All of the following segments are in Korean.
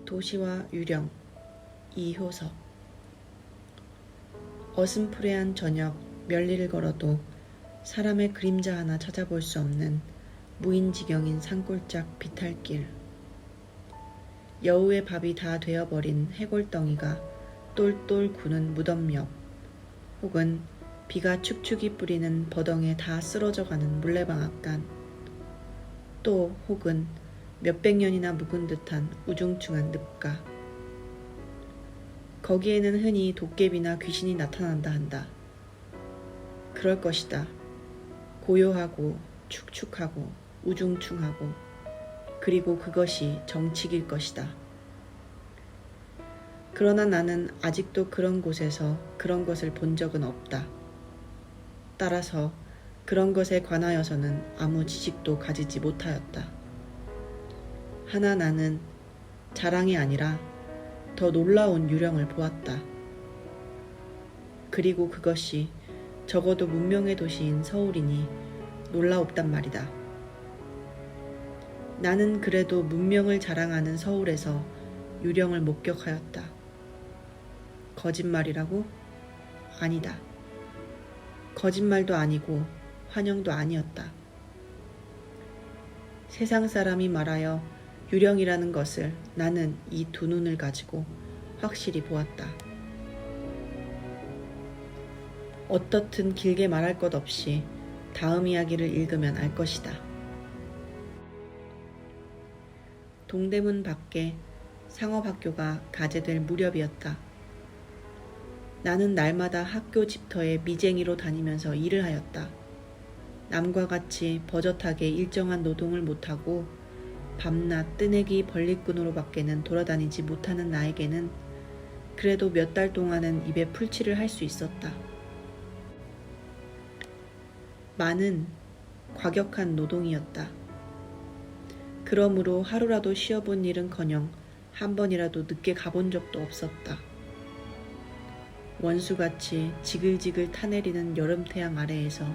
도시와 유령 이효석. 어슴푸레한 저녁 멸리를 걸어도 사람의 그림자 하나 찾아볼 수 없는 무인지경인 산골짝 비탈길. 여우의 밥이 다 되어버린 해골덩이가 똘똘 구는 무덤 옆, 혹은 비가 축축이 뿌리는 버덩에 다 쓰러져가는 물레방앗간, 또 혹은 몇백 년이나 묵은 듯한 우중충한 늪가. 거기에는 흔히 도깨비나 귀신이 나타난다 한다. 그럴 것이다. 고요하고 축축하고 우중충하고, 그리고 그것이 정치일 것이다. 그러나 나는 아직도 그런 곳에서 그런 것을 본 적은 없다. 따라서 그런 것에 관하여서는 아무 지식도 가지지 못하였다. 하나 나는 자랑이 아니라 더 놀라운 유령을 보았다. 그리고 그것이 적어도 문명의 도시인 서울이니 놀라웠단 말이다. 나는 그래도 문명을 자랑하는 서울에서 유령을 목격하였다. 거짓말이라고? 아니다. 거짓말도 아니고 환영도 아니었다. 세상 사람이 말하여 유령이라는 것을 나는 이 두 눈을 가지고 확실히 보았다. 어떻든 길게 말할 것 없이 다음 이야기를 읽으면 알 것이다. 동대문 밖에 상업학교가 가제될 무렵이었다. 나는 날마다 학교 집터에 미쟁이로 다니면서 일을 하였다. 남과 같이 버젓하게 일정한 노동을 못하고 밤낮 뜨내기 벌리꾼으로 밖에는 돌아다니지 못하는 나에게는 그래도 몇 달 동안은 입에 풀칠을 할 수 있었다. 많은 과격한 노동이었다. 그러므로 하루라도 쉬어본 일은커녕 한 번이라도 늦게 가본 적도 없었다. 원수같이 지글지글 타내리는 여름 태양 아래에서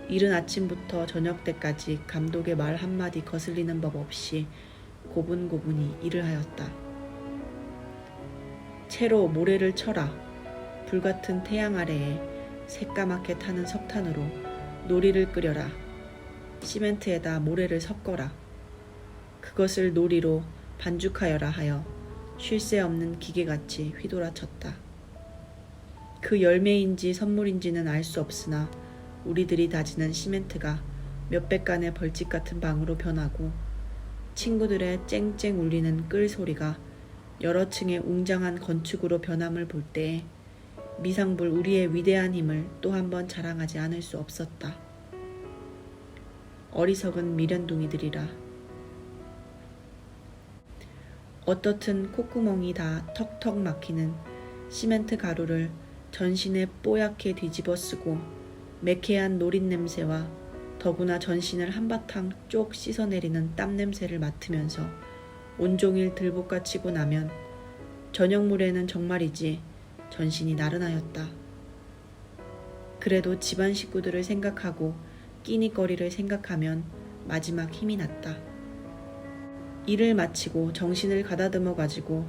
이른 아침부터 저녁 때까지 감독의 말 한마디 거슬리는 법 없이 고분고분히 일을 하였다. 채로 모래를 쳐라. 불같은 태양 아래에 새까맣게 타는 석탄으로 놀이를 끓여라. 시멘트에다 모래를 섞어라. 그것을 놀이로 반죽하여라 하여 쉴 새 없는 기계같이 휘돌아쳤다. 그 열매인지 선물인지는 알 수 없으나 우리들이 다지는 시멘트가 몇백 간의 벌집 같은 방으로 변하고 친구들의 쨍쨍 울리는 끌 소리가 여러 층의 웅장한 건축으로 변함을 볼 때에 미상불 우리의 위대한 힘을 또 한 번 자랑하지 않을 수 없었다. 어리석은 미련둥이들이라. 어떻든 콧구멍이 다 턱턱 막히는 시멘트 가루를 전신에 뽀얗게 뒤집어 쓰고 매캐한 노린냄새와 더구나 전신을 한바탕 쪽 씻어내리는 땀냄새를 맡으면서 온종일 들볶아치고 나면 저녁물에는 정말이지 전신이 나른하였다. 그래도 집안 식구들을 생각하고 끼니거리를 생각하면 마지막 힘이 났다. 일을 마치고 정신을 가다듬어 가지고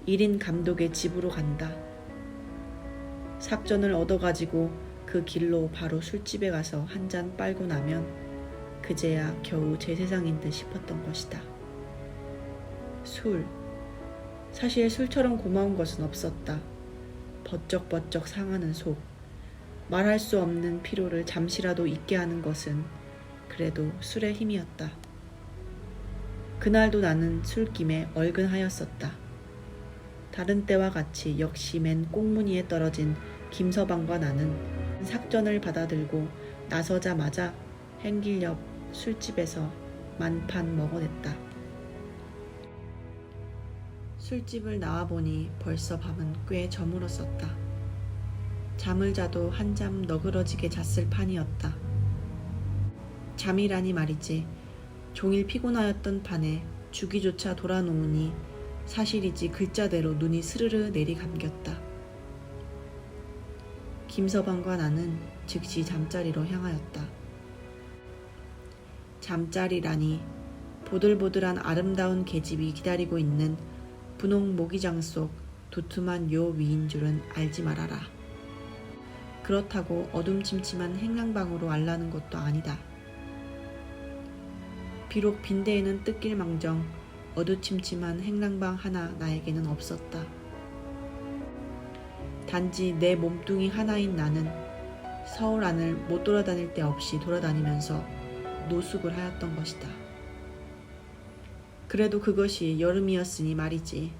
1인 감독의 집으로 간다. 삭전을 얻어가지고 그 길로 바로 술집에 가서 한 잔 빨고 나면 그제야 겨우 제 세상인 듯 싶었던 것이다. 술. 사실 술처럼 고마운 것은 없었다. 버쩍버쩍 상하는 속, 말할 수 없는 피로를 잠시라도 잊게 하는 것은 그래도 술의 힘이었다. 그날도 나는 술김에 얼근하였었다. 다른 때와 같이 역시 맨 꽁무니에 떨어진 김서방과 나는 삭전을 받아들고 나서자마자 행길 옆 술집에서 만판 먹어냈다. 술집을 나와보니 벌써 밤은 꽤 저물었었다. 잠을 자도 한잠 너그러지게 잤을 판이었다. 잠이라니 말이지. 종일 피곤하였던 판에 주기조차 돌아놓으니 사실이지 글자대로 눈이 스르르 내리감겼다. 김서방과 나는 즉시 잠자리로 향하였다. 잠자리라니 보들보들한 아름다운 계집이 기다리고 있는 분홍 모기장 속 두툼한 요 위인 줄은 알지 말아라. 그렇다고 어둠침침한 행랑방으로 알라는 것도 아니다. 비록 빈대에는 뜯길망정 어두침침한 행랑방 하나 나에게는 없었다. 단지 내 몸뚱이 하나인 나는 서울 안을 못 돌아다닐 데 없이 돌아다니면서 노숙을 하였던 것이다. 그래도 그것이 여름이었으니 말이지.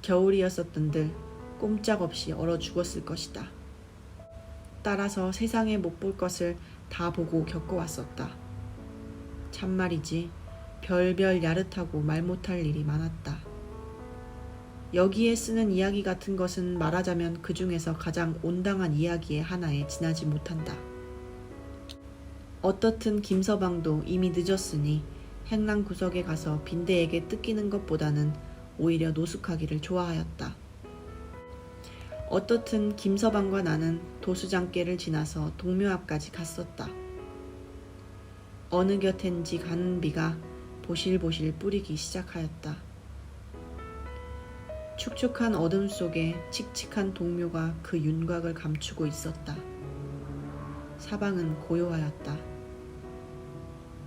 겨울이었었던들 꼼짝없이 얼어 죽었을 것이다. 따라서 세상에 못 볼 것을 다 보고 겪어왔었다. 참말이지 별별 야릇하고 말 못할 일이 많았다. 여기에 쓰는 이야기 같은 것은 말하자면 그 중에서 가장 온당한 이야기의 하나에 지나지 못한다. 어떻든 김서방도 이미 늦었으니 행랑 구석에 가서 빈대에게 뜯기는 것보다는 오히려 노숙하기를 좋아하였다. 어떻든 김서방과 나는 도수장께를 지나서 동묘 앞까지 갔었다. 어느 곁엔지 가는 비가 보실보실 뿌리기 시작하였다. 축축한 어둠 속에 칙칙한 동묘가 그 윤곽을 감추고 있었다. 사방은 고요하였다.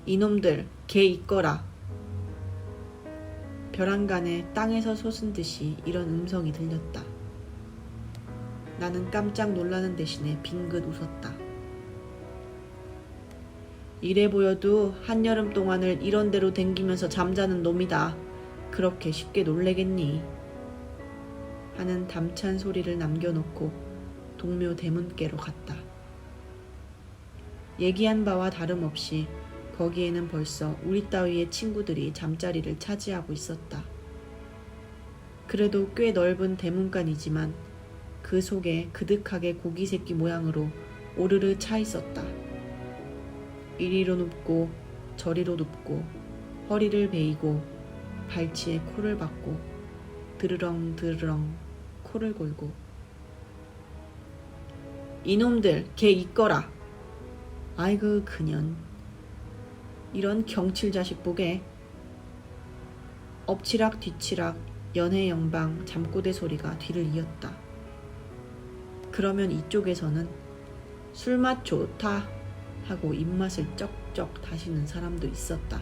이놈들 개 있거라. 벼랑간에 땅에서 솟은 듯이 이런 음성이 들렸다. 나는 깜짝 놀라는 대신에 빙긋 웃었다. 이래 보여도 한여름 동안을 이런 데로 댕기면서 잠자는 놈이다. 그렇게 쉽게 놀래겠니? 하는 담찬 소리를 남겨놓고 동묘 대문께로 갔다. 얘기한 바와 다름없이 거기에는 벌써 우리 따위의 친구들이 잠자리를 차지하고 있었다. 그래도 꽤 넓은 대문간이지만 그 속에 그득하게 고기 새끼 모양으로 오르르 차 있었다. 이리로 눕고 저리로 눕고 허리를 베이고 발치에 코를 박고 드르렁 드르렁 코를 골고 이놈들 개 있거라. 아이고 그년 이런 경칠 자식 보게. 엎치락 뒤치락 연애 영방 잠꼬대 소리가 뒤를 이었다. 그러면 이쪽에서는 술맛 좋다 하고 입맛을 쩍쩍 다시는 사람도 있었다.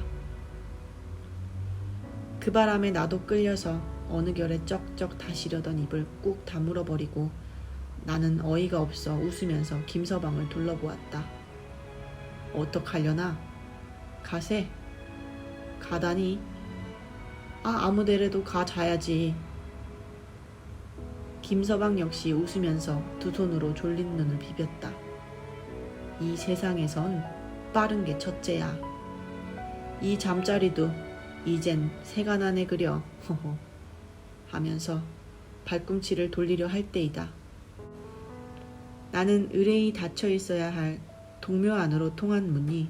그 바람에 나도 끌려서 어느 결에 쩍쩍 다시려던 입을 꾹 다물어버리고 나는 어이가 없어 웃으면서 김서방을 둘러보았다. 어떡하려나? 가세. 가다니? 아무데라도 가 자야지. 김서방 역시 웃으면서 두 손으로 졸린 눈을 비볐다. 이 세상에선 빠른 게 첫째야. 이 잠자리도 이젠 새가 나네 그려. 허허 하면서 발꿈치를 돌리려 할 때이다. 나는 의뢰이 닫혀 있어야 할 동묘 안으로 통한 문이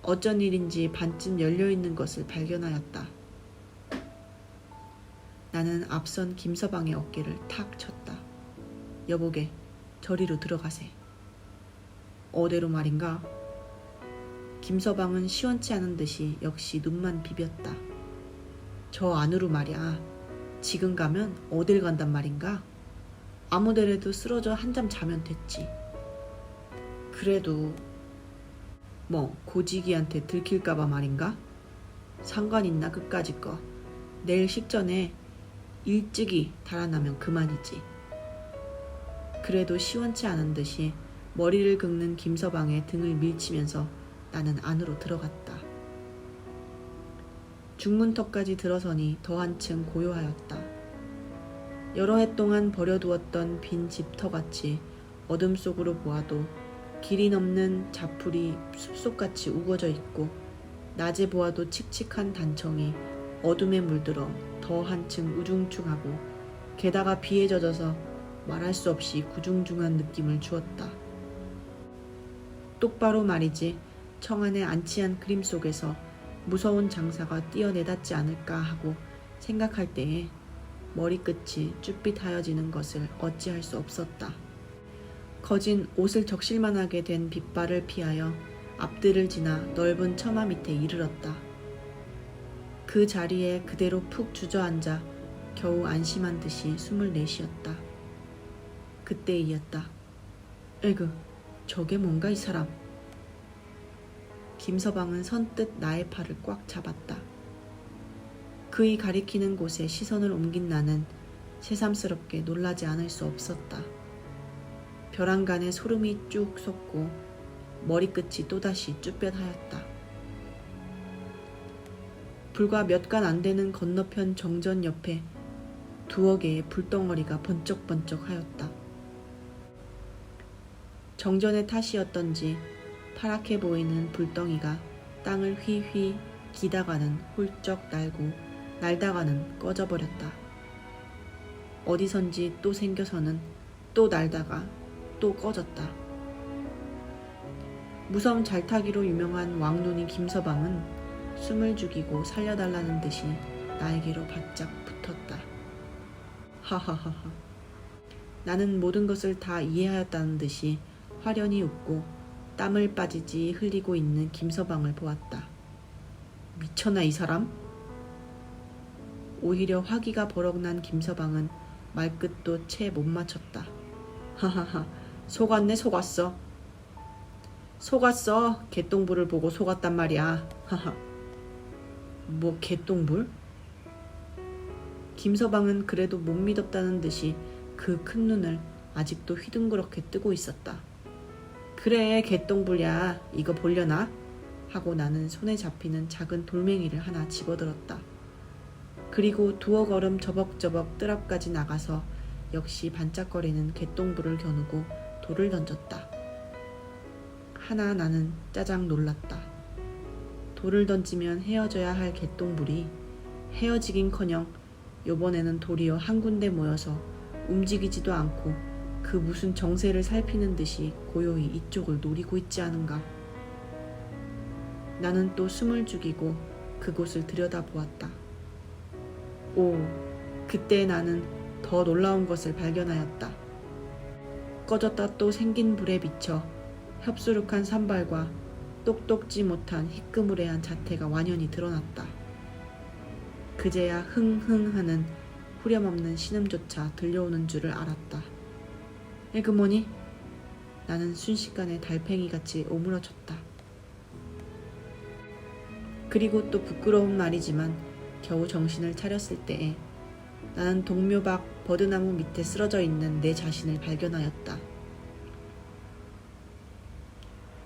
어쩐 일인지 반쯤 열려있는 것을 발견하였다. 나는 앞선 김서방의 어깨를 탁 쳤다. 여보게 저리로 들어가세. 어디로 말인가? 김서방은 시원치 않은 듯이 역시 눈만 비볐다. 저 안으로 말이야. 지금 가면 어딜 간단 말인가? 아무데라도 쓰러져 한잠 자면 됐지. 그래도 뭐 고지기한테 들킬까봐 말인가? 상관 있나 그까짓 거. 내일 식전에 일찍이 달아나면 그만이지. 그래도 시원치 않은 듯이 머리를 긁는 김서방의 등을 밀치면서 나는 안으로 들어갔다. 중문턱까지 들어서니 더 한층 고요하였다. 여러 해 동안 버려두었던 빈 집터같이 어둠 속으로 보아도 길이 넘는 자풀이 숲속같이 우거져 있고 낮에 보아도 칙칙한 단청이 어둠에 물들어 더 한층 우중충하고 게다가 비에 젖어서 말할 수 없이 구중중한 느낌을 주었다. 똑바로 말이지 청안의 안치한 그림 속에서 무서운 장사가 뛰어내닿지 않을까 하고 생각할 때에 머리끝이 쭈삣하여지는 것을 어찌할 수 없었다. 거진 옷을 적실만하게 된 빗발을 피하여 앞들을 지나 넓은 처마 밑에 이르렀다. 그 자리에 그대로 푹 주저앉아 겨우 안심한 듯이 숨을 내쉬었다. 그때이었다. 에그, 저게 뭔가 이 사람. 김서방은 선뜻 나의 팔을 꽉 잡았다. 그이 가리키는 곳에 시선을 옮긴 나는 새삼스럽게 놀라지 않을 수 없었다. 벼랑간에 소름이 쭉 솟고 머리끝이 또다시 쭈뼛하였다. 불과 몇 간 안 되는 건너편 정전 옆에 두어 개의 불덩어리가 번쩍번쩍 하였다. 정전의 탓이었던지 파랗게 보이는 불덩이가 땅을 휘휘 기다가는 훌쩍 날고 날다가는 꺼져버렸다. 어디선지 또 생겨서는 또 날다가 또 꺼졌다. 무섬 잘 타기로 유명한 왕눈이 김서방은 숨을 죽이고 살려달라는 듯이 나에게로 바짝 붙었다. 하하하하. 나는 모든 것을 다 이해하였다는 듯이 화련히 웃고 땀을 빠지지 흘리고 있는 김서방을 보았다. 미쳤나 이 사람? 오히려 화기가 버럭난 김서방은 말끝도 채 못 맞췄다. 하하하, 속았네 속았어. 속았어. 개똥불을 보고 속았단 말이야. 하하. 뭐 개똥불? 김서방은 그래도 못 믿었다는 듯이 그 큰 눈을 아직도 휘둥그렇게 뜨고 있었다. 그래 개똥불이야. 이거 보려나? 하고 나는 손에 잡히는 작은 돌멩이를 하나 집어들었다. 그리고 두어 걸음 저벅저벅 뜰 앞까지 나가서 역시 반짝거리는 개똥불을 겨누고 돌을 던졌다. 하나 나는 짜장 놀랐다. 돌을 던지면 헤어져야 할 개똥불이 헤어지긴커녕 요번에는 도리어 한 군데 모여서 움직이지도 않고 그 무슨 정세를 살피는 듯이 고요히 이쪽을 노리고 있지 않은가. 나는 또 숨을 죽이고 그곳을 들여다보았다. 오, 그때 나는 더 놀라운 것을 발견하였다. 꺼졌다 또 생긴 불에 비쳐 협수룩한 산발과 똑똑지 못한 희끄무레한 자태가 완연히 드러났다. 그제야 흥흥하는 후렴없는 신음조차 들려오는 줄을 알았다. 에그머니? 나는 순식간에 달팽이같이 오므러졌다. 그리고 또 부끄러운 말이지만 겨우 정신을 차렸을 때에 나는 동묘 밖 버드나무 밑에 쓰러져 있는 내 자신을 발견하였다.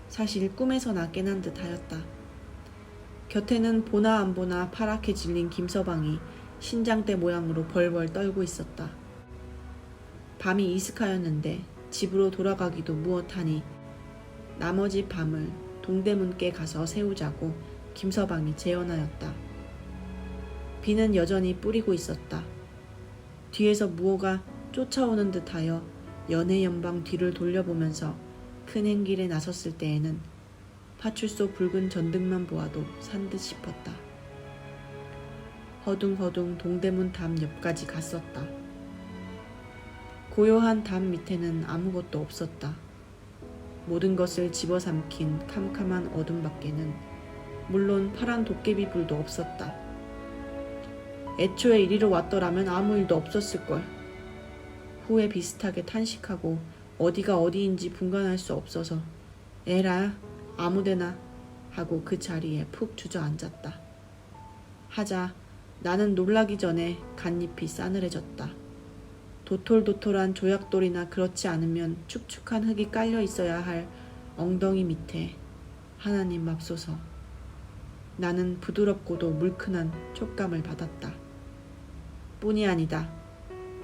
사실 꿈에서나 깨난 듯 하였다. 곁에는 보나 안 보나 파랗게 질린 김서방이 신장대 모양으로 벌벌 떨고 있었다. 밤이 이슥하였는데 집으로 돌아가기도 무엇하니 나머지 밤을 동대문께 가서 새우자고 김서방이 제언하였다. 비는 여전히 뿌리고 있었다. 뒤에서 무엇가 쫓아오는 듯하여 연해연방 뒤를 돌려보면서 큰 행길에 나섰을 때에는 파출소 붉은 전등만 보아도 산 듯 싶었다. 허둥허둥 동대문 담 옆까지 갔었다. 고요한 담 밑에는 아무것도 없었다. 모든 것을 집어삼킨 캄캄한 어둠 밖에는 물론 파란 도깨비 불도 없었다. 애초에 이리로 왔더라면 아무 일도 없었을걸. 후에 비슷하게 탄식하고 어디가 어디인지 분간할 수 없어서 에라 아무데나 하고 그 자리에 푹 주저앉았다. 하자 나는 놀라기 전에 갓잎이 싸늘해졌다. 도톨도톨한 조약돌이나 그렇지 않으면 축축한 흙이 깔려 있어야 할 엉덩이 밑에 하나님 맙소서. 나는 부드럽고도 물큰한 촉감을 받았다. 뿐이 아니다.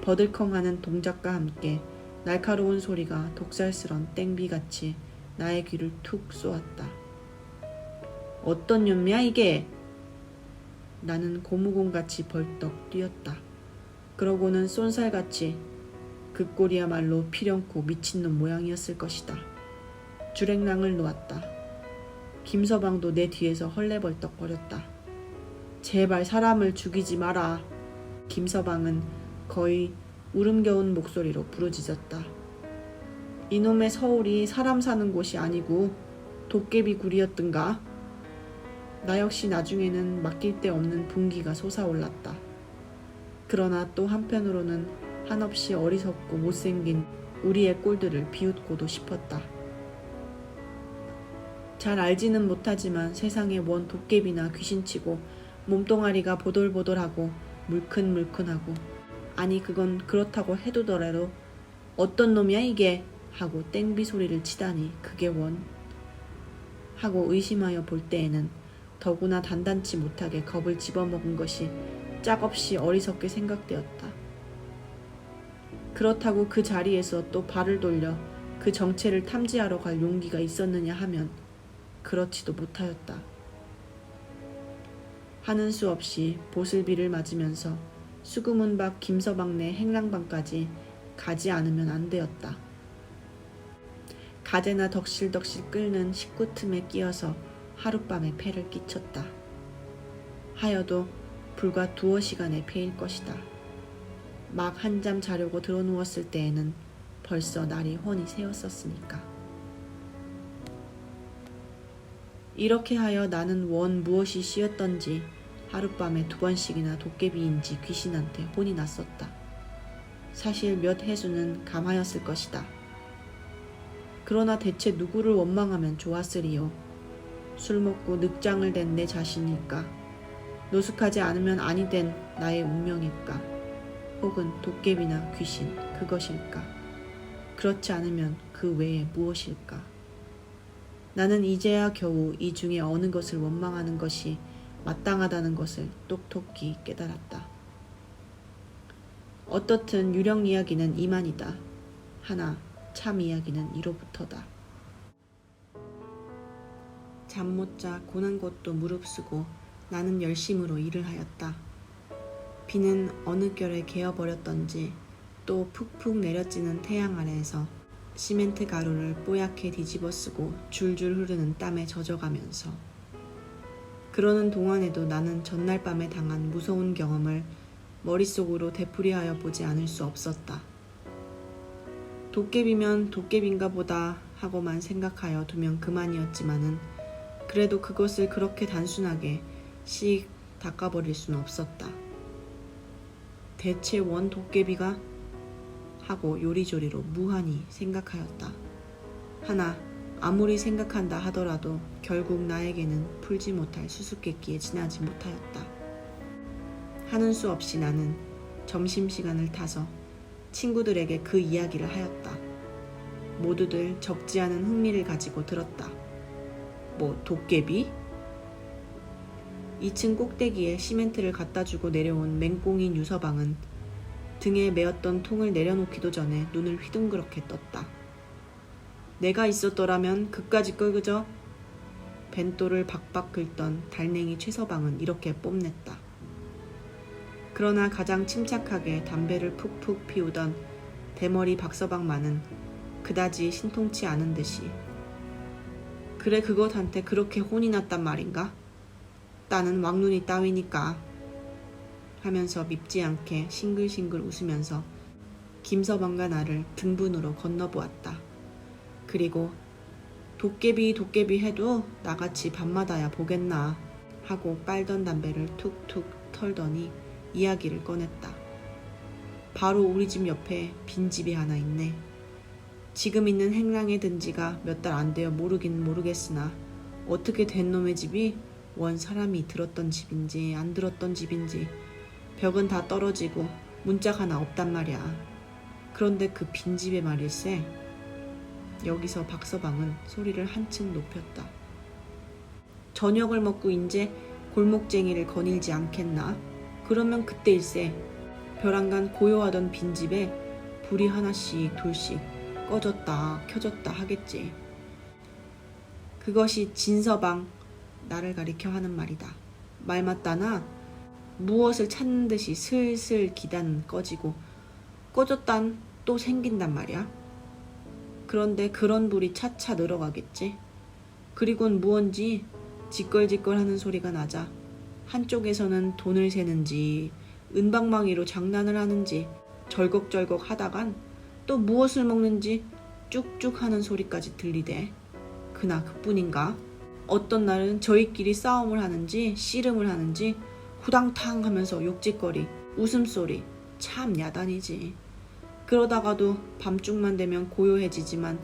버들컹하는 동작과 함께 날카로운 소리가 독살스런 땡비같이 나의 귀를 툭 쏘았다. 어떤 놈이야 이게? 나는 고무공같이 벌떡 뛰었다. 그러고는 쏜살같이 그 꼴이야말로 필연코 미친놈 모양이었을 것이다. 주랭랑을 놓았다. 김서방도 내 뒤에서 헐레벌떡거렸다. 제발 사람을 죽이지 마라. 김서방은 거의 울음겨운 목소리로 부르짖었다. 이놈의 서울이 사람 사는 곳이 아니고 도깨비 굴이었던가? 나 역시 나중에는 맡길 데 없는 분기가 솟아올랐다. 그러나 또 한편으로는 한없이 어리석고 못생긴 우리의 꼴들을 비웃고도 싶었다. 잘 알지는 못하지만 세상에 원 도깨비나 귀신치고 몸뚱아리가 보돌보돌하고 물큰물큰하고, 아니 그건 그렇다고 해두더라도 어떤 놈이야 이게 하고 땡비 소리를 치다니 그게 원 하고 의심하여 볼 때에는 더구나 단단치 못하게 겁을 집어먹은 것이 짝없이 어리석게 생각되었다. 그렇다고 그 자리에서 또 발을 돌려 그 정체를 탐지하러 갈 용기가 있었느냐 하면 그렇지도 못하였다. 하는 수 없이 보슬비를 맞으면서 수구문 밖 김서방네 행랑방까지 가지 않으면 안 되었다. 가재나 덕실덕실 끓는 식구 틈에 끼어서 하룻밤에 폐를 끼쳤다. 하여도 불과 2~5시간의 폐일 것이다. 막 한잠 자려고 들어누웠을 때에는 벌써 날이 훤히 새었었으니까. 이렇게 하여 나는 원 무엇이 씌었던지 하룻밤에 2번씩이나 도깨비인지 귀신한테 혼이 났었다. 사실 몇 해수는 감하였을 것이다. 그러나 대체 누구를 원망하면 좋았으리요. 술 먹고 늑장을 댄 내 자신일까? 노숙하지 않으면 아니 된 나의 운명일까? 혹은 도깨비나 귀신 그것일까? 그렇지 않으면 그 외에 무엇일까? 나는 이제야 겨우 이 중에 어느 것을 원망하는 것이 마땅하다는 것을 똑똑히 깨달았다. 어떻든 유령 이야기는 이만이다. 하나 참 이야기는 이로부터다. 잠 못 자 고난 것도 무릅쓰고 나는 열심으로 일을 하였다. 비는 어느 결에 개어버렸던지 또 푹푹 내려찌는 태양 아래에서 시멘트 가루를 뽀얗게 뒤집어 쓰고 줄줄 흐르는 땀에 젖어가면서, 그러는 동안에도 나는 전날 밤에 당한 무서운 경험을 머릿속으로 되풀이하여 보지 않을 수 없었다. 도깨비면 도깨비인가 보다 하고만 생각하여 두면 그만이었지만은 그래도 그것을 그렇게 단순하게 씩 닦아버릴 수는 없었다. 대체 원 도깨비가? 하고 요리조리로 무한히 생각하였다. 하나 아무리 생각한다 하더라도 결국 나에게는 풀지 못할 수수께끼에 지나지 못하였다. 하는 수 없이 나는 점심시간을 타서 친구들에게 그 이야기를 하였다. 모두들 적지 않은 흥미를 가지고 들었다. 뭐 도깨비? 2층 꼭대기에 시멘트를 갖다주고 내려온 맹꽁인 유서방은 등에 메었던 통을 내려놓기도 전에 눈을 휘둥그렇게 떴다. 내가 있었더라면 그까짓 걸 그저? 벤또를 박박 긁던 달냉이 최서방은 이렇게 뽐냈다. 그러나 가장 침착하게 담배를 푹푹 피우던 대머리 박서방만은 그다지 신통치 않은 듯이 그래 그것한테 그렇게 혼이 났단 말인가? 따는 왕눈이 따위니까 하면서 밉지 않게 싱글싱글 웃으면서 김서방과 나를 등분으로 건너보았다. 그리고 도깨비 해도 나같이 밤마다야 보겠나 하고 빨던 담배를 툭툭 털더니 이야기를 꺼냈다. 바로 우리 집 옆에 빈집이 하나 있네. 지금 있는 행랑에 든 지가 몇 달 안 되어 모르긴 모르겠으나 어떻게 된 놈의 집이 원 사람이 들었던 집인지 안 들었던 집인지 벽은 다 떨어지고 문짝 하나 없단 말이야. 그런데 그 빈집에 말일세. 여기서 박서방은 소리를 한층 높였다. 저녁을 먹고 인제 골목쟁이를 거닐지 않겠나? 그러면 그때일세. 벼랑간 고요하던 빈집에 불이 하나씩 둘씩 꺼졌다 켜졌다 하겠지. 그것이 진서방, 나를 가리켜 하는 말이다. 말 맞다나? 무엇을 찾는 듯이 슬슬 기단은 꺼지고 꺼졌단 또 생긴단 말이야. 그런데 그런 불이 차차 늘어가겠지. 그리곤 무언지 지껄지껄하는 소리가 나자 한쪽에서는 돈을 세는지 은방망이로 장난을 하는지 절걱절걱 하다간 또 무엇을 먹는지 쭉쭉 하는 소리까지 들리대. 그나 그뿐인가? 어떤 날은 저희끼리 싸움을 하는지 씨름을 하는지 후당탕 하면서 욕짓거리, 웃음소리, 참 야단이지. 그러다가도 밤중만 되면 고요해지지만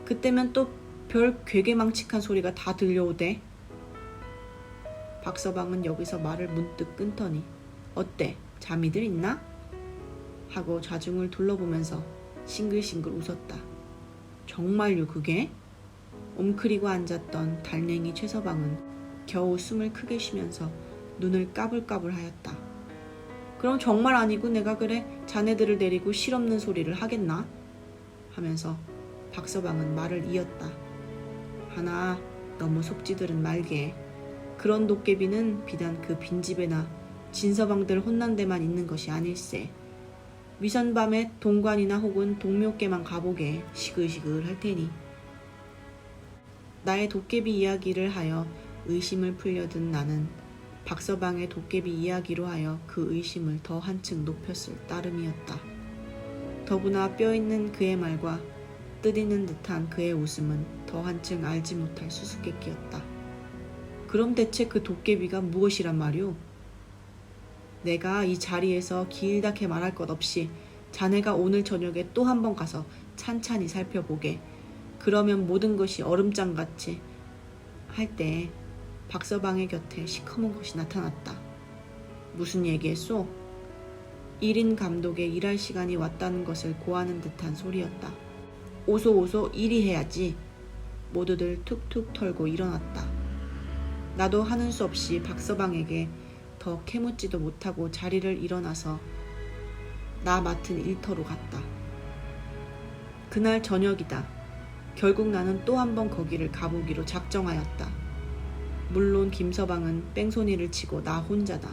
그때면 또 별 괴괴망측한 소리가 다 들려오대. 박서방은 여기서 말을 문득 끊더니 어때? 잠이들 있나? 하고 좌중을 둘러보면서 싱글싱글 웃었다. 정말요 그게? 옴크리고 앉았던 달냉이 최서방은 겨우 숨을 크게 쉬면서 눈을 까불까불하였다. 그럼 정말 아니고 내가 그래 자네들을 데리고 실없는 소리를 하겠나? 하면서 박서방은 말을 이었다. 하나 너무 속지들은 말게. 그런 도깨비는 비단 그 빈집에나 진서방들 혼난 데만 있는 것이 아닐세. 위선밤에 동관이나 혹은 동묘께만 가보게 시글시글 할 테니. 나의 도깨비 이야기를 하여 의심을 풀려든 나는 박서방의 도깨비 이야기로 하여 그 의심을 더 한층 높였을 따름이었다. 더구나 뼈있는 그의 말과 뜻있는 듯한 그의 웃음은 더 한층 알지 못할 수수께끼였다. 그럼 대체 그 도깨비가 무엇이란 말이오? 내가 이 자리에서 길다게 말할 것 없이 자네가 오늘 저녁에 또 한 번 가서 찬찬히 살펴보게. 그러면 모든 것이 얼음장같이 할 때 박서방의 곁에 시커먼 것이 나타났다. 무슨 얘기했소? 1인 감독의 일할 시간이 왔다는 것을 고하는 듯한 소리였다. 오소 일이 해야지. 모두들 툭툭 털고 일어났다. 나도 하는 수 없이 박서방에게 더 캐묻지도 못하고 자리를 일어나서 나 맡은 일터로 갔다. 그날 저녁이다. 결국 나는 또 한 번 거기를 가보기로 작정하였다. 물론 김서방은 뺑소니를 치고 나 혼자다.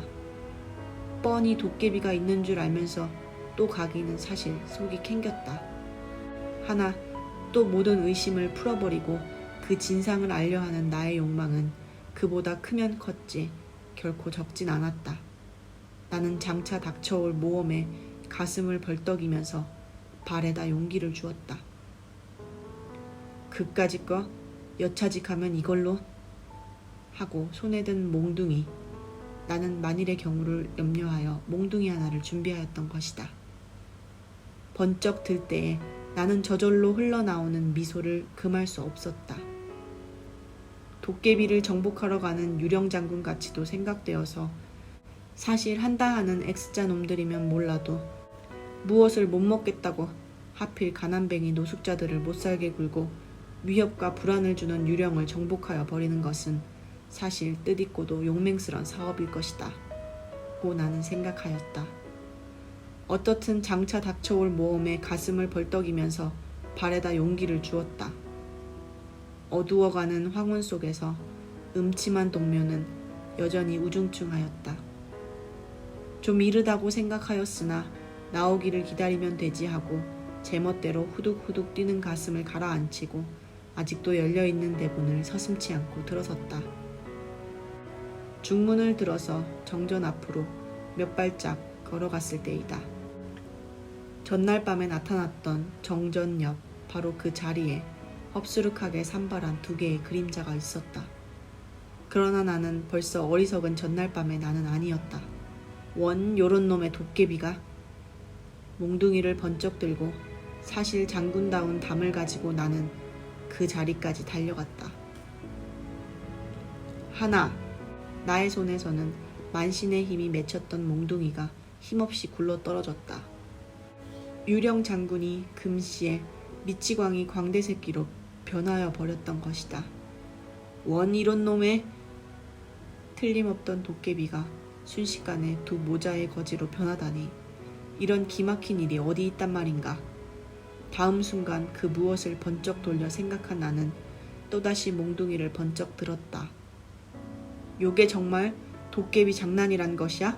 뻔히 도깨비가 있는 줄 알면서 또 가기는 사실 속이 캥겼다. 하나 또 모든 의심을 풀어버리고 그 진상을 알려 하는 나의 욕망은 그보다 크면 컸지 결코 적진 않았다. 나는 장차 닥쳐올 모험에 가슴을 벌떡이면서 발에다 용기를 주었다. 그까짓 거 여차직하면 이걸로 하고 손에 든 몽둥이. 나는 만일의 경우를 염려하여 몽둥이 하나를 준비하였던 것이다. 번쩍 들 때에 나는 저절로 흘러나오는 미소를 금할 수 없었다. 도깨비를 정복하러 가는 유령장군 같이도 생각되어서 사실 한다 하는 X자 놈들이면 몰라도 무엇을 못 먹겠다고 하필 가난뱅이 노숙자들을 못살게 굴고 위협과 불안을 주는 유령을 정복하여 버리는 것은 사실 뜻있고도 용맹스런 사업일 것이다. 고 나는 생각하였다. 어떻든 장차 닥쳐올 모험에 가슴을 벌떡이면서 발에다 용기를 주었다. 어두워가는 황혼 속에서 음침한 동묘는 여전히 우중충하였다. 좀 이르다고 생각하였으나 나오기를 기다리면 되지 하고 제멋대로 후둑후둑 뛰는 가슴을 가라앉히고 아직도 열려있는 대문을 서슴지 않고 들어섰다. 중문을 들어서 정전 앞으로 몇 발짝 걸어갔을 때이다. 전날 밤에 나타났던 정전 옆 바로 그 자리에 헙스룩하게 산발한 2개의 그림자가 있었다. 그러나 나는 벌써 어리석은 전날 밤의 나는 아니었다. 원 요런 놈의 도깨비가? 몽둥이를 번쩍 들고 사실 장군다운 담을 가지고 나는 그 자리까지 달려갔다. 하나, 나의 손에서는 만신의 힘이 맺혔던 몽둥이가 힘없이 굴러 떨어졌다. 유령 장군이 금시에 미치광이 광대새끼로 변하여 버렸던 것이다. 원 이런 놈의 틀림없던 도깨비가 순식간에 2 모자의 거지로 변하다니 이런 기막힌 일이 어디 있단 말인가. 다음 순간 그 무엇을 번쩍 돌려 생각한 나는 또다시 몽둥이를 번쩍 들었다. 요게 정말 도깨비 장난이란 것이야?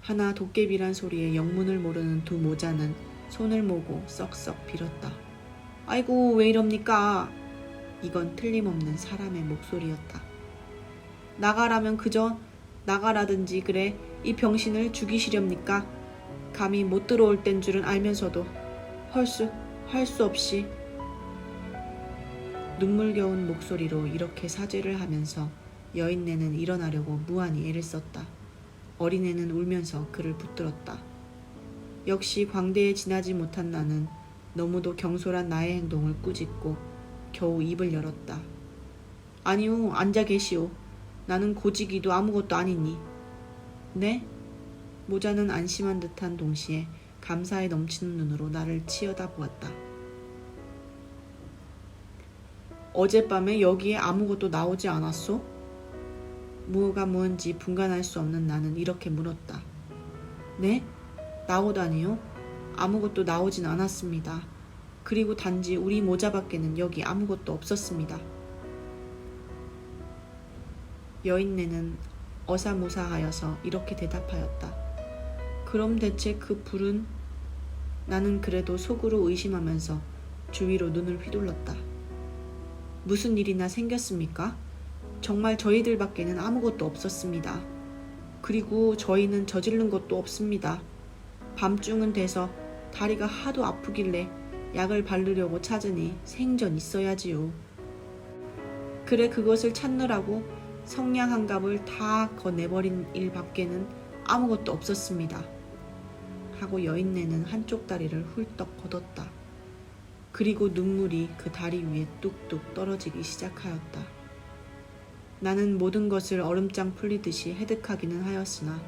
하나 도깨비란 소리에 영문을 모르는 2 모자는 손을 모고 썩썩 빌었다. 아이고 왜 이럽니까? 이건 틀림없는 사람의 목소리였다. 나가라면 그저 나가라든지 그래 이 병신을 죽이시렵니까? 감히 못 들어올 땐 줄은 알면서도 할 수 없이 눈물겨운 목소리로 이렇게 사죄를 하면서 여인네는 일어나려고 무한히 애를 썼다. 어린애는 울면서 그를 붙들었다. 역시 광대에 지나지 못한 나는 너무도 경솔한 나의 행동을 꾸짖고 겨우 입을 열었다. 아니오, 앉아 계시오. 나는 고지기도 아무것도 아니니. 네? 모자는 안심한 듯한 동시에 감사에 넘치는 눈으로 나를 치여다보았다. 어젯밤에 여기에 아무것도 나오지 않았소? 무엇가 무언지 분간할 수 없는 나는 이렇게 물었다. 네? 나오다니요? 아무것도 나오진 않았습니다. 그리고 단지 우리 모자밖에는 여기 아무것도 없었습니다. 여인네는 어사무사하여서 이렇게 대답하였다. 그럼 대체 그 불은? 나는 그래도 속으로 의심하면서 주위로 눈을 휘둘렀다. 무슨 일이나 생겼습니까? 정말 저희들밖에는 아무것도 없었습니다. 그리고 저희는 저지른 것도 없습니다. 밤중은 돼서 다리가 하도 아프길래 약을 바르려고 찾으니 생전 있어야지요. 그래 그것을 찾느라고 성냥 한 갑을 다 거내버린 일밖에는 아무것도 없었습니다. 하고 여인네는 한쪽 다리를 훌떡 걷었다. 그리고 눈물이 그 다리 위에 뚝뚝 떨어지기 시작하였다. 나는 모든 것을 얼음장 풀리듯이 해득하기는 하였으나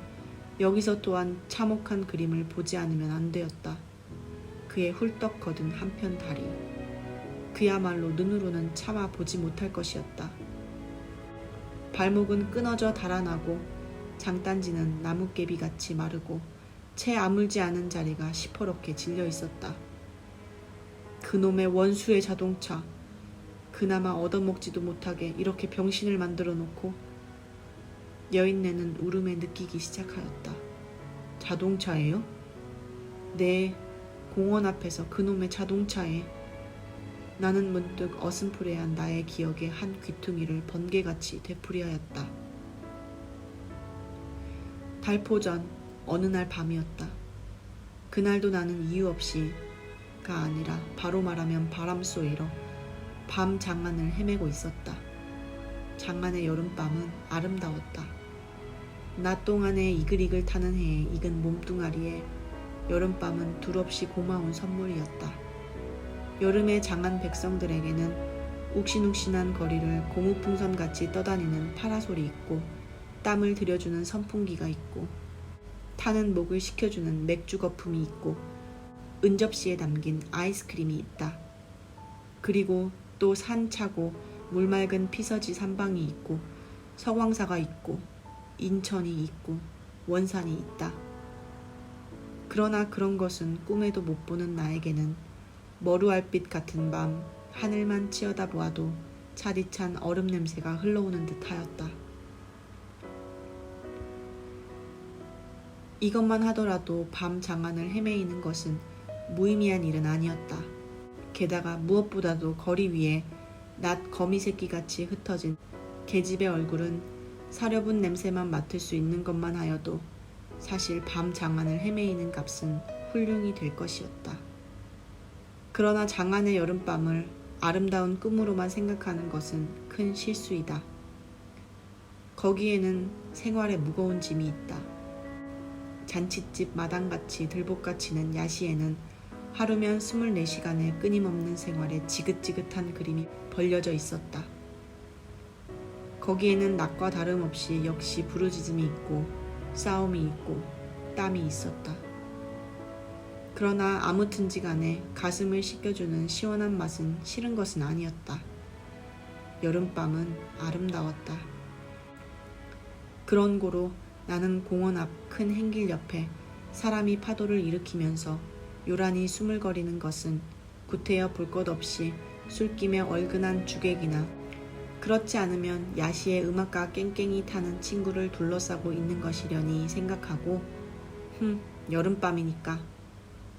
여기서 또한 참혹한 그림을 보지 않으면 안 되었다. 그의 훌떡 걷은 한편 다리. 그야말로 눈으로는 차마 보지 못할 것이었다. 발목은 끊어져 달아나고 장단지는 나뭇개비같이 마르고 채 아물지 않은 자리가 시퍼렇게 질려 있었다. 그놈의 원수의 자동차. 그나마 얻어먹지도 못하게 이렇게 병신을 만들어 놓고. 여인네는 울음에 느끼기 시작하였다. 자동차예요? 네, 공원 앞에서 그놈의 자동차에. 나는 문득 어슴푸레한 나의 기억의 한 귀퉁이를 번개같이 되풀이하였다. 달포전 어느 날 밤이었다. 그날도 나는 이유 없이가 아니라 바로 말하면 바람 쏘이러 밤 장안을 헤매고 있었다. 장안의 여름밤은 아름다웠다. 낮 동안에 이글이글 타는 해에 익은 몸뚱아리에 여름밤은 둘없이 고마운 선물이었다. 여름의 장안 백성들에게는 욱신욱신한 거리를 고무풍선같이 떠다니는 파라솔이 있고 땀을 들여주는 선풍기가 있고 타는 목을 식혀주는 맥주 거품이 있고 은접시에 담긴 아이스크림이 있다. 그리고 또 산 차고 물 맑은 피서지 산방이 있고 서광사가 있고 인천이 있고 원산이 있다. 그러나 그런 것은 꿈에도 못 보는 나에게는 머루알빛 같은 밤 하늘만 치어다보아도 차디찬 얼음 냄새가 흘러오는 듯하였다. 이것만 하더라도 밤 장안을 헤매이는 것은 무의미한 일은 아니었다. 게다가 무엇보다도 거리 위에 낮 거미새끼같이 흩어진 계집의 얼굴은 사려분 냄새만 맡을 수 있는 것만 하여도 사실 밤 장안을 헤매이는 값은 훌륭히 될 것이었다. 그러나 장안의 여름밤을 아름다운 꿈으로만 생각하는 것은 큰 실수이다. 거기에는 생활의 무거운 짐이 있다. 잔칫집 마당같이 들볶아치는 야시에는 하루면 24시간의 끊임없는 생활의 지긋지긋한 그림이 벌려져 있었다. 거기에는 낮과 다름없이 역시 부르짖음이 있고 싸움이 있고 땀이 있었다. 그러나 아무튼지 간에 가슴을 씻겨주는 시원한 맛은 싫은 것은 아니었다. 여름밤은 아름다웠다. 그런 고로 나는 공원 앞 큰 행길 옆에 사람이 파도를 일으키면서 요란히 수물거리는 것은 구태여 볼 것 없이 술김에 얼큰한 주객이나 그렇지 않으면 야시의 음악가 깽깽이 타는 친구를 둘러싸고 있는 것이려니 생각하고 여름밤이니까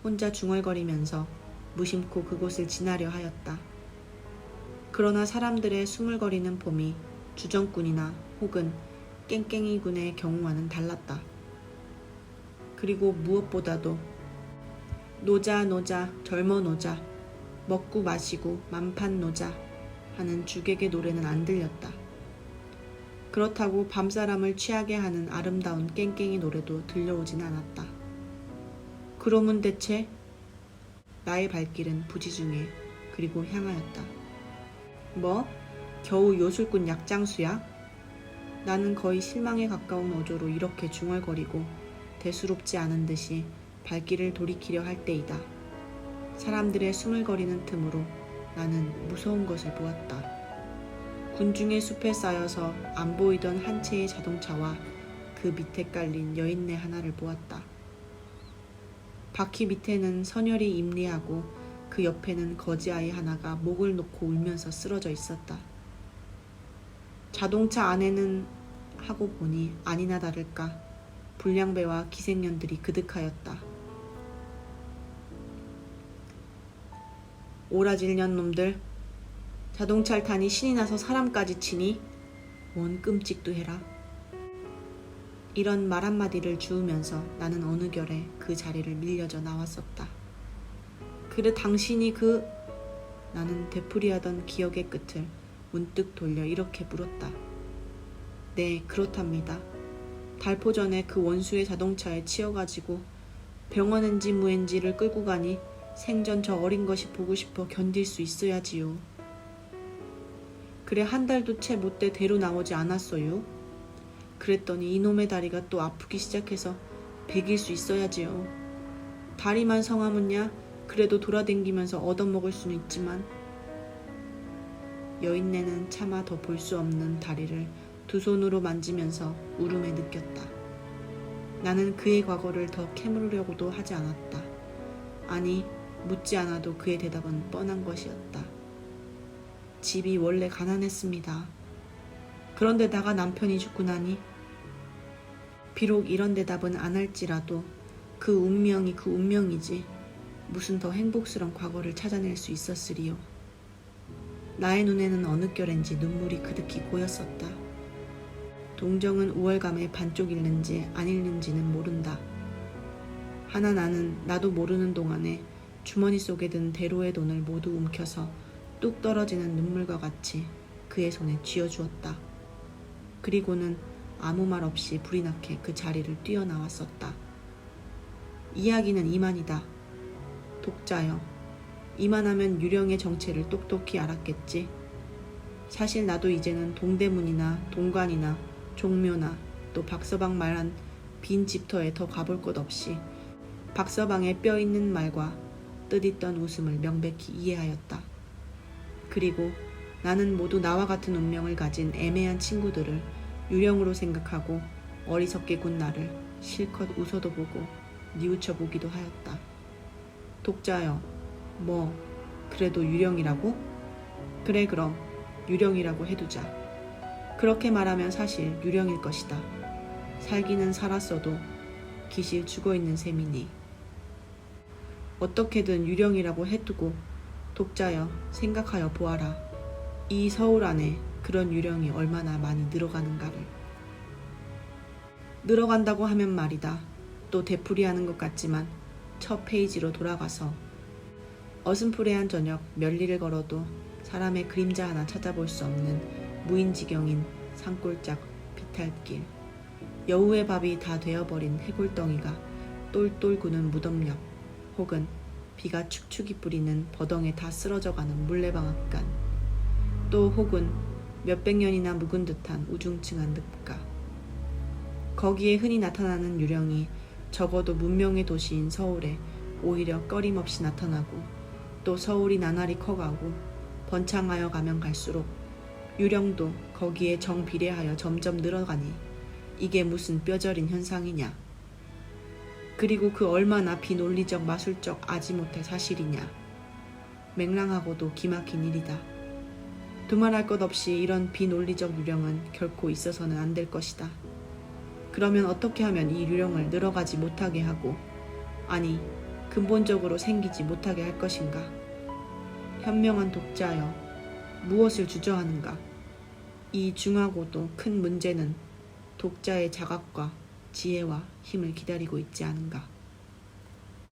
혼자 중얼거리면서 무심코 그곳을 지나려 하였다. 그러나 사람들의 수물거리는 봄이 주정꾼이나 혹은 깽깽이군의 경우와는 달랐다. 그리고 무엇보다도 노자 노자 젊어 노자 먹고 마시고 만판 노자 하는 주객의 노래는 안 들렸다. 그렇다고 밤사람을 취하게 하는 아름다운 깽깽이 노래도 들려오진 않았다. 그러면 대체 나의 발길은 부지중에 그리고 향하였다. 뭐? 겨우 요술꾼 약장수야? 나는 거의 실망에 가까운 어조로 이렇게 중얼거리고 대수롭지 않은 듯이 발길을 돌이키려 할 때이다. 사람들의 수물거리는 틈으로 나는 무서운 것을 보았다. 군중의 숲에 쌓여서 안 보이던 한 채의 자동차와 그 밑에 깔린 여인네 하나를 보았다. 바퀴 밑에는 선열이 임리하고 그 옆에는 거지아이 하나가 목을 놓고 울면서 쓰러져 있었다. 자동차 안에는 하고 보니 아니나 다를까 불량배와 기생년들이 그득하였다. 오라질년 놈들, 자동차를 타니 신이 나서 사람까지 치니 뭔 끔찍도 해라. 이런 말 한마디를 주우면서 나는 어느 결에 그 자리를 밀려져 나왔었다. 그래 당신이 나는 되풀이하던 기억의 끝을 문득 돌려 이렇게 물었다. 네, 그렇답니다. 달포 전에 그 원수의 자동차에 치여가지고 병원인지 무엔지를 끌고 가니 생전 저 어린 것이 보고 싶어 견딜 수 있어야지요. 그래 한 달도 채 못돼 대로 나오지 않았어요. 그랬더니 이놈의 다리가 또 아프기 시작해서 베길 수 있어야지요. 다리만 성하면야 그래도 돌아댕기면서 얻어먹을 수는 있지만 여인네는 차마 더 볼 수 없는 다리를 두 손으로 만지면서 울음에 느꼈다. 나는 그의 과거를 더 캐물으려고도 하지 않았다. 아니, 묻지 않아도 그의 대답은 뻔한 것이었다. 집이 원래 가난했습니다. 그런데다가 남편이 죽고 나니 비록 이런 대답은 안 할지라도 그 운명이 그 운명이지 무슨 더 행복스런 과거를 찾아낼 수 있었으리요. 나의 눈에는 어느 결엔지 눈물이 그득히 고였었다. 동정은 우월감에 반쪽 읽는지 안 읽는지는 모른다. 하나 나는 나도 모르는 동안에 주머니 속에 든 대로의 돈을 모두 움켜서 뚝 떨어지는 눈물과 같이 그의 손에 쥐어주었다. 그리고는 아무 말 없이 불이 나게 그 자리를 뛰어나왔었다. 이야기는 이만이다. 독자여, 이만하면 유령의 정체를 똑똑히 알았겠지. 사실 나도 이제는 동대문이나 동관이나 종묘나 또 박서방 말한 빈 집터에 더 가볼 것 없이 박서방의 뼈 있는 말과 뜻있던 웃음을 명백히 이해하였다. 그리고 나는 모두 나와 같은 운명을 가진 애매한 친구들을 유령으로 생각하고 어리석게 군 나를 실컷 웃어도 보고 뉘우쳐 보기도 하였다. 독자여, 뭐 그래도 유령이라고? 그래 그럼 유령이라고 해두자. 그렇게 말하면 사실 유령일 것이다. 살기는 살았어도 기실 죽어있는 셈이니 어떻게든 유령이라고 해두고 독자여 생각하여 보아라. 이 서울 안에 그런 유령이 얼마나 많이 늘어가는가를. 늘어간다고 하면 말이다. 또 되풀이하는 것 같지만 첫 페이지로 돌아가서 어슴푸레한 저녁 멸리를 걸어도 사람의 그림자 하나 찾아볼 수 없는 무인지경인 산골짝 비탈길, 여우의 밥이 다 되어버린 해골덩이가 똘똘 구는 무덤 옆, 혹은 비가 축축이 뿌리는 버덩에 다 쓰러져가는 물레방앗간, 또 혹은 몇백 년이나 묵은 듯한 우중충한 늪가. 거기에 흔히 나타나는 유령이 적어도 문명의 도시인 서울에 오히려 꺼림없이 나타나고, 또 서울이 나날이 커가고 번창하여 가면 갈수록 유령도 거기에 정비례하여 점점 늘어가니 이게 무슨 뼈저린 현상이냐. 그리고 그 얼마나 비논리적 마술적 아지못해 사실이냐. 맹랑하고도 기막힌 일이다. 두말할 것 없이 이런 비논리적 유령은 결코 있어서는 안 될 것이다. 그러면 어떻게 하면 이 유령을 늘어가지 못하게 하고, 아니 근본적으로 생기지 못하게 할 것인가? 현명한 독자여, 무엇을 주저하는가? 이 중하고도 큰 문제는 독자의 자각과 지혜와 힘을 기다리고 있지 않은가?